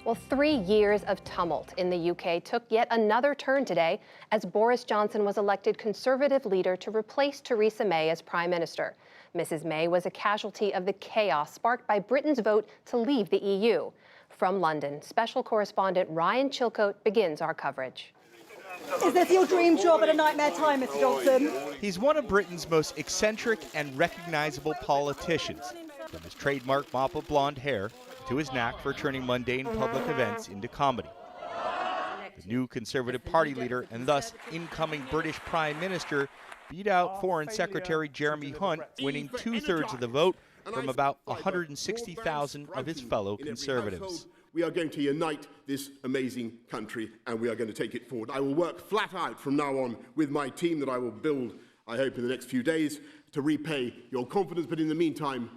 Well, 3 years of tumult in the UK took yet another turn today as Boris Johnson was elected Conservative leader to replace Theresa May as Prime Minister. Mrs. May was a casualty of the chaos sparked by Britain's vote to leave the EU. From London, special correspondent Ryan Chilcote begins our coverage. Is this your dream job at a nightmare time, Mr. Johnson? He's one of Britain's most eccentric and recognizable politicians, from his trademark mop of blonde hair to his knack for turning mundane public events into comedy. The new Conservative Party leader and thus incoming British Prime Minister beat out Foreign Secretary Jeremy Hunt, winning 2/3 of the vote from about 160,000 of his fellow Conservatives. We are going to unite this amazing country and we are going to take it forward. I will work flat out from now on with my team that I will build, I hope, in the next few days to repay your confidence. But in the meantime,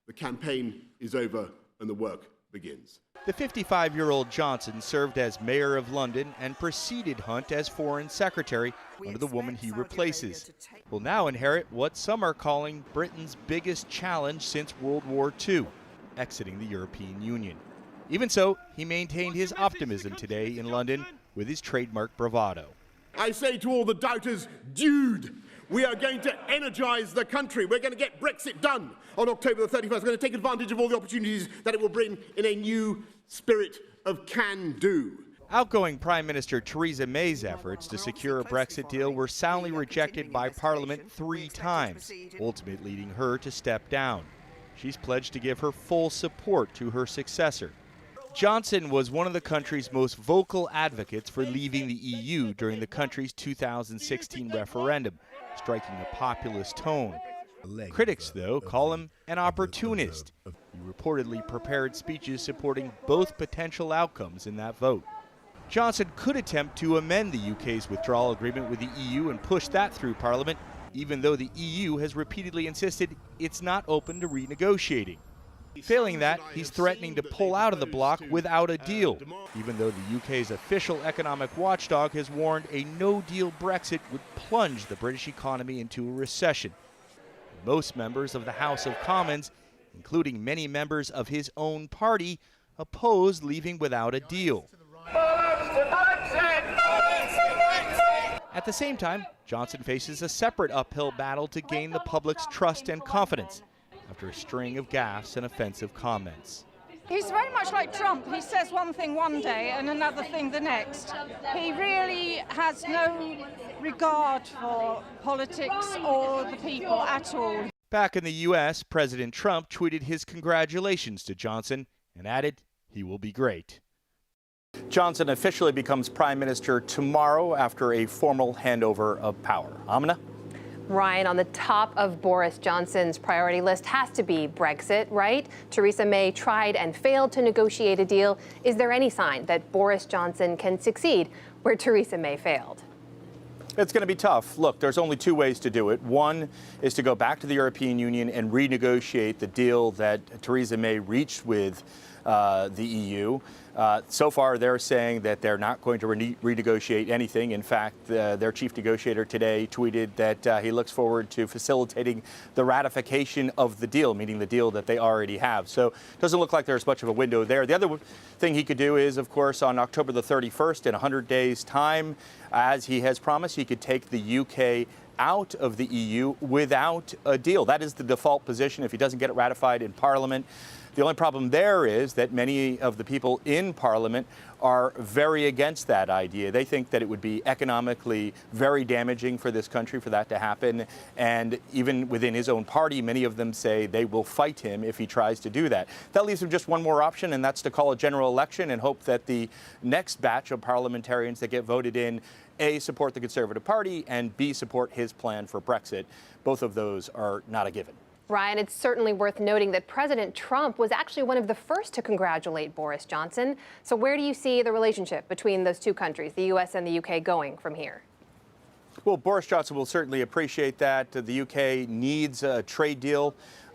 the campaign is over and the work begins. The 55-year-old Johnson served as mayor of London and preceded Hunt as foreign secretary under the woman he replaces. Will now inherit what some are calling Britain's biggest challenge since World War II, exiting the European Union. Even so, he maintained his optimism today in London with his trademark bravado. I say to all the doubters, dude, we are going to energize the country. We're going to get Brexit done on October the 31st. We're going to take advantage of all the opportunities that it will bring in a new spirit of can-do. Outgoing Prime Minister Theresa May's efforts to secure a Brexit deal were soundly rejected by Parliament 3 times, ultimately leading her to step down. She's pledged to give her full support to her successor. Johnson was one of the country's most vocal advocates for leaving the EU during the country's 2016 referendum, striking a populist tone. Critics, though, call him an opportunist. He reportedly prepared speeches supporting both potential outcomes in that vote. Johnson could attempt to amend the UK's withdrawal agreement with the EU and push that through Parliament, even though the EU has repeatedly insisted it's not open to renegotiating. Failing that, he's threatening to pull out of the bloc without a deal, even though the UK's official economic watchdog has warned a no-deal Brexit would plunge the British economy into a recession. Most members of the House of Commons, including many members of his own party, oppose leaving without a deal. At the same time, Johnson faces a separate uphill battle to gain the public's trust and confidence after a string of gaffes and offensive comments. He's very much like Trump. He says one thing one day and another thing the next. He really has no regard for politics or the people at all. Back in the U.S., President Trump tweeted his congratulations to Johnson and added he will be great. Johnson officially becomes Prime Minister tomorrow after a formal handover of power. Amna? Ryan, on the top of Boris Johnson's priority list has to be Brexit, right? Theresa May tried and failed to negotiate a deal. Is there any sign that Boris Johnson can succeed where Theresa May failed? It's going to be tough. Look, there's only 2 ways to do it. One is to go back to the European Union and renegotiate the deal that Theresa May reached with the EU. So far, they're saying that they're not going to renegotiate anything. In fact, their chief negotiator today tweeted that he looks forward to facilitating the ratification of the deal, meaning the deal that they already have. So it doesn't look like there's much of a window there. The other thing he could do is, of course, on October the 31st, in 100 days' time, as he has promised, he could take the UK out of the EU without a deal. That is the default position if he doesn't get it ratified in Parliament. The only problem there is that many of the people in Parliament are very against that idea. They think that it would be economically very damaging for this country for that to happen. And even within his own party, many of them say they will fight him if he tries to do that. That leaves him just one more option, and that's to call a general election and hope that the next batch of parliamentarians that get voted in, A, support the Conservative Party, and B, support his plan for Brexit. Both of those are not a given. Ryan, it's certainly worth noting that President Trump was actually one of the first to congratulate Boris Johnson. So where do you see the relationship between those two countries, the U.S. and the U.K., going from here? Well, Boris Johnson will certainly appreciate that. The UK needs a trade deal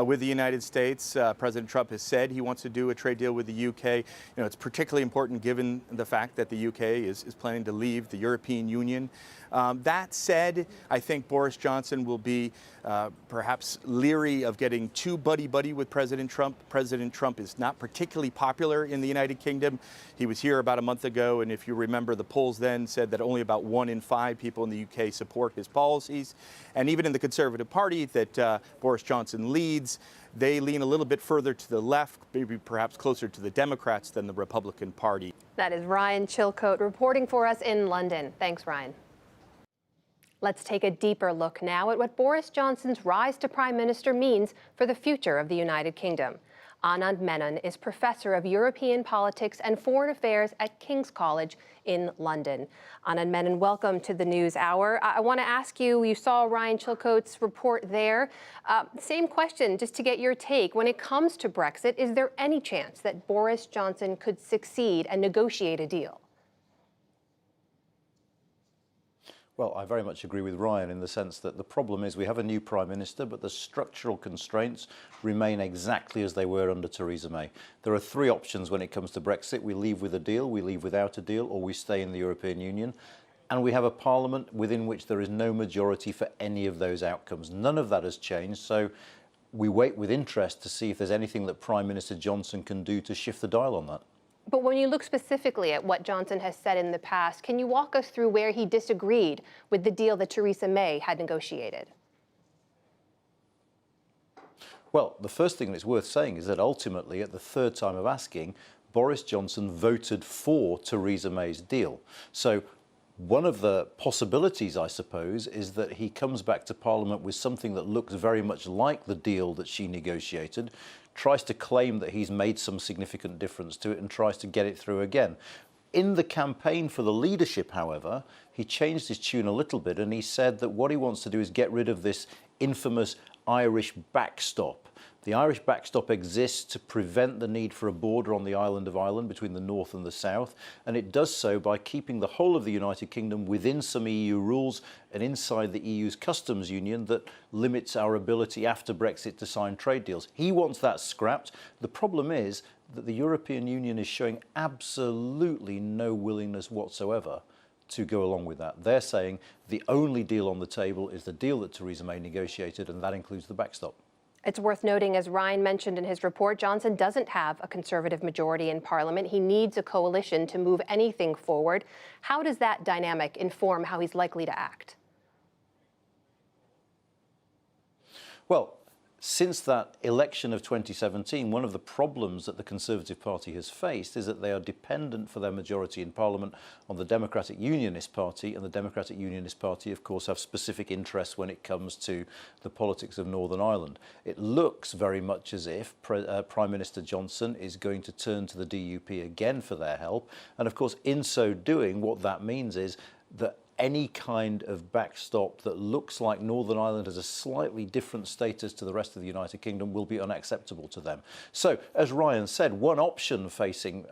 with the United States. President Trump has said he wants to do a trade deal with the UK. You know, it's particularly important given the fact that the UK is planning to leave the European Union. That said, I think Boris Johnson will be perhaps leery of getting too buddy-buddy with President Trump. President Trump is not particularly popular in the United Kingdom. He was here about a month ago, and if you remember, the polls then said that only about 1 in 5 people in the UK support his policies. And even in the Conservative Party that Boris Johnson leads, they lean a little bit further to the left, maybe perhaps closer to the Democrats than the Republican Party. That is Ryan Chilcote reporting for us in London. Thanks, Ryan. Let's take a deeper look now at what Boris Johnson's rise to prime minister means for the future of the United Kingdom. Anand Menon is professor of European politics and foreign affairs at King's College in London. Anand Menon, welcome to the News Hour. I want to ask you, you saw Ryan Chilcote's report there. Same question, just to get your take. When it comes to Brexit, is there any chance that Boris Johnson could succeed and negotiate a deal? Well, I very much agree with Ryan in the sense that the problem is we have a new Prime Minister, but the structural constraints remain exactly as they were under Theresa May. There are 3 options when it comes to Brexit. We leave with a deal, we leave without a deal, or we stay in the European Union. And we have a parliament within which there is no majority for any of those outcomes. None of that has changed, so we wait with interest to see if there's anything that Prime Minister Johnson can do to shift the dial on that. But when you look specifically at what Johnson has said in the past, can you walk us through where he disagreed with the deal that Theresa May had negotiated? Well, the first thing that's worth saying is that ultimately, at the 3rd time of asking, Boris Johnson voted for Theresa May's deal. So one of the possibilities, I suppose, is that he comes back to Parliament with something that looks very much like the deal that she negotiated, tries to claim that he's made some significant difference to it and tries to get it through again. In the campaign for the leadership, however, he changed his tune a little bit and he said that what he wants to do is get rid of this infamous Irish backstop. The Irish backstop exists to prevent the need for a border on the island of Ireland between the north and the south, and it does so by keeping the whole of the United Kingdom within some EU rules and inside the EU's customs union that limits our ability after Brexit to sign trade deals. He wants that scrapped. The problem is that the European Union is showing absolutely no willingness whatsoever to go along with that. They're saying the only deal on the table is the deal that Theresa May negotiated, and that includes the backstop. It's worth noting, as Ryan mentioned in his report, Johnson doesn't have a Conservative majority in Parliament. He needs a coalition to move anything forward. How does that dynamic inform how he's likely to act? Well, since that election of 2017, one of the problems that the Conservative Party has faced is that they are dependent for their majority in Parliament on the Democratic Unionist Party, and the Democratic Unionist Party, of course, have specific interests when it comes to the politics of Northern Ireland. It looks very much as if Prime Minister Johnson is going to turn to the DUP again for their help, and of course, in so doing, what that means is that any kind of backstop that looks like Northern Ireland has a slightly different status to the rest of the United Kingdom will be unacceptable to them. So, as Ryan said, one option facing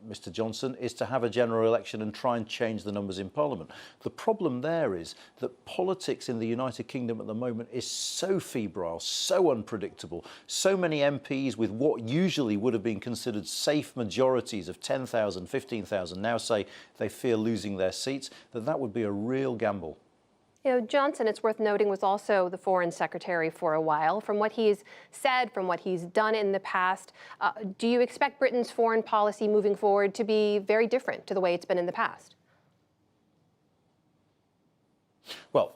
Mr Johnson is to have a general election and try and change the numbers in Parliament. The problem there is that politics in the United Kingdom at the moment is so febrile, so unpredictable. So many MPs with what usually would have been considered safe majorities of 10,000, 15,000 now say they fear losing their seats, that would be a real gamble. You know, Johnson, it's worth noting, was also the foreign secretary for a while. From what he's said, from what he's done in the past, do you expect Britain's foreign policy moving forward to be very different to the way it's been in the past? Well,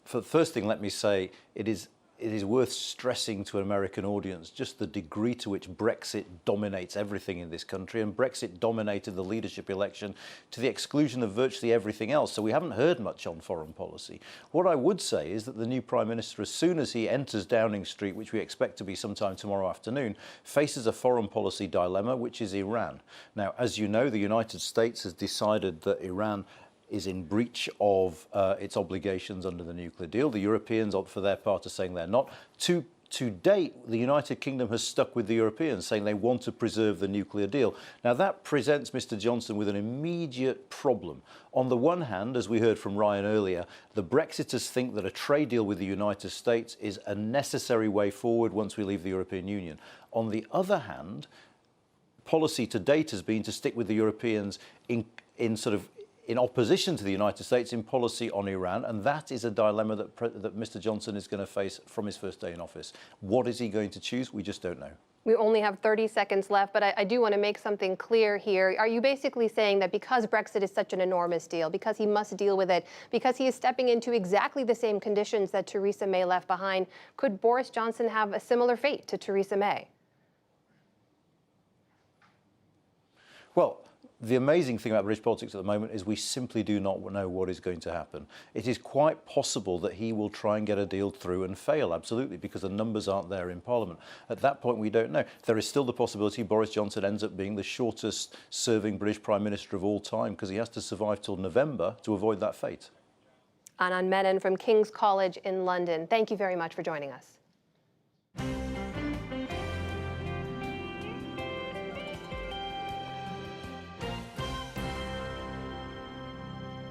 for the first thing, let me say it is worth stressing to an American audience just the degree to which Brexit dominates everything in this country, and Brexit dominated the leadership election to the exclusion of virtually everything else. So we haven't heard much on foreign policy. What I would say is that the new Prime Minister, as soon as he enters Downing Street, which we expect to be sometime tomorrow afternoon, faces a foreign policy dilemma, which is Iran. Now, as you know, the United States has decided that Iran is in breach of its obligations under the nuclear deal. The Europeans, for their part, are saying they're not. Two To date, the United Kingdom has stuck with the Europeans, saying they want to preserve the nuclear deal. Now, that presents Mr Johnson with an immediate problem. On the one hand, as we heard from Ryan earlier, the Brexiters think that a trade deal with the United States is a necessary way forward once we leave the European Union. On the other hand, policy to date has been to stick with the Europeans in opposition to the United States in policy on Iran, and that is a dilemma that Mr Johnson is going to face from his first day in office. What is he going to choose? We just don't know. We only have 30 seconds left, but I do want to make something clear here. Are you basically saying that because Brexit is such an enormous deal, because he must deal with it, because he is stepping into exactly the same conditions that Theresa May left behind, could Boris Johnson have a similar fate to Theresa May? Well, the amazing thing about British politics at the moment is we simply do not know what is going to happen. It is quite possible that he will try and get a deal through and fail, absolutely, because the numbers aren't there in Parliament. At that point, we don't know. There is still the possibility Boris Johnson ends up being the shortest serving British Prime Minister of all time, because he has to survive till November to avoid that fate. Anand Menon from King's College in London, thank you very much for joining us.